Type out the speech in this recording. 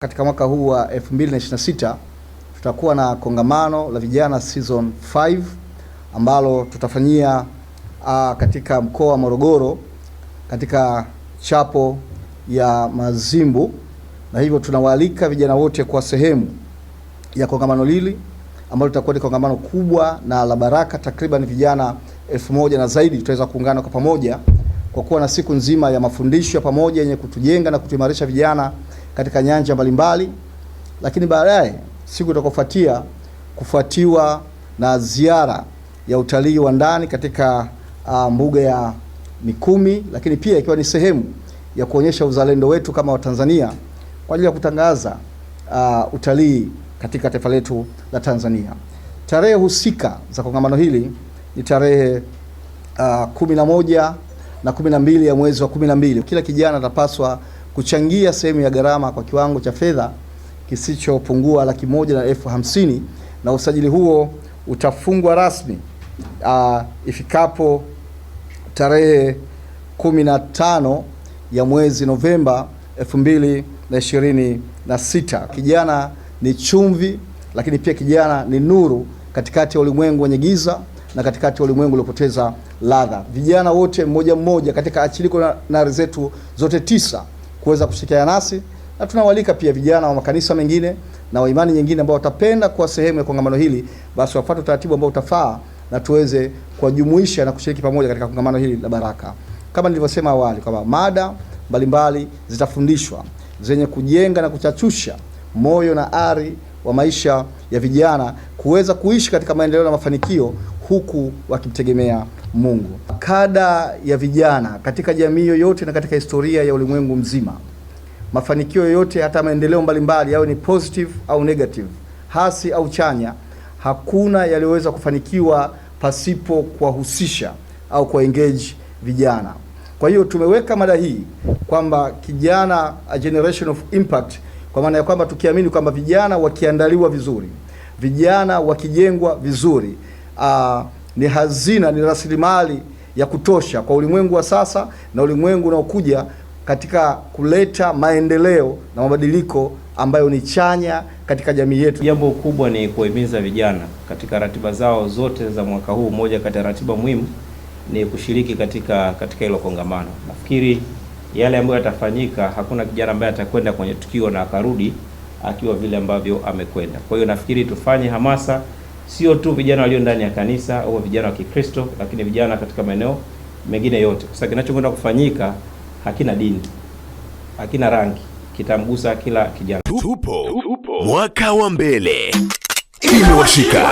Katika mwaka huu wa 2026 tutakuwa na kongamano la vijana season 5 ambalo tutafanyia katika mkoa wa Morogoro katika chapo ya Mazimbu, na hivyo tunawaalika vijana wote kwa sehemu ya kongamano hili ambalo litakuwa ni kongamano kubwa na la baraka. Takriban vijana 1000 na zaidi tutaweza kuungana kwa pamoja kwa kuwa na siku nzima ya mafundisho ya pamoja yenye kutujenga na kutuimarisha vijana katika nyanja mbalimbali. Lakini baadaye siku itakayofuatia kufuatiwa na ziara ya utalii wa ndani katika mbuga ya Mikumi, lakini pia ikiwa ni sehemu ya kuonyesha uzalendo wetu kama Watanzania kwa ajili ya kutangaza utalii katika taifa letu la Tanzania. Tarehe husika za kongamano hili ni tarehe 11 na 12 ya mwezi wa 12. Kila kijana atapaswa kuchangia sehemu ya gharama kwa kiwango cha fedha kisichopungua $150,000, na usajili huo utafungwa rasmi ifikapo tarehe 15 ya mwezi Novemba 2026. Kijana ni chumvi, lakini pia kijana ni nuru katikati ya ulimwengu wenye giza na katikati ya ulimwengu uliopoteza ladha. Vijana wote mmoja mmoja katika achiliko na zetu zote 9 kuweza kushirikiana nasi, na tunawalika pia vijana wa makanisa mengine na wa imani nyingine ambao watapenda kuwa sehemu ya kongamano hili, basi wafuate utaratibu ambao utafaa na tuweze kuwajumuisha na kushiriki pamoja katika kongamano hili la baraka. Kama nilivyosema awali kwamba mada mbalimbali zitafundishwa zenye kujenga na kuchachusha moyo na ari wa maisha ya vijana kuweza kuishi katika maendeleo na mafanikio huku wakimtegemea Mungu. Kada ya vijana katika jamii yoyote na katika historia ya ulimwengu mzima, mafanikio yoyote, hata maendeleo mbalimbali yawe ni positive au negative, hasi au chanya, hakuna yaliyoweza kufanikiwa pasipo kuwahusisha au kwa engage vijana. Kwa hiyo tumeweka mada hii kwamba kijana, a generation of impact, kwa maana ya kwamba tukiamini kwamba vijana wakiandaliwa vizuri, vijana wakijengwa vizuri, ni hazina, ni rasilimali ya kutosha kwa ulimwengu wa sasa na ulimwengu unaokuja katika kuleta maendeleo na mabadiliko ambayo ni chanya katika jamii yetu. Jambo kubwa ni kuhimiza vijana katika ratiba zao zote za mwaka huu. Moja kati ya ratiba muhimu ni kushiriki katika hilo kongamano. Nafikiri yale ambayo yatafanyika, hakuna kijana ambaye atakwenda kwenye tukio na akarudi akiwa vile ambavyo amekwenda. Kwa hiyo nafikiri tufanye hamasa, sio tu vijana walio ndani ya kanisa au vijana wa Kikristo, lakini vijana katika maeneo mengine yote. Kwa sababu kinachokwenda kufanyika hakina dini, hakina rangi, kitamgusa kila kijana. Tupo mwaka wa mbele. Imewashika.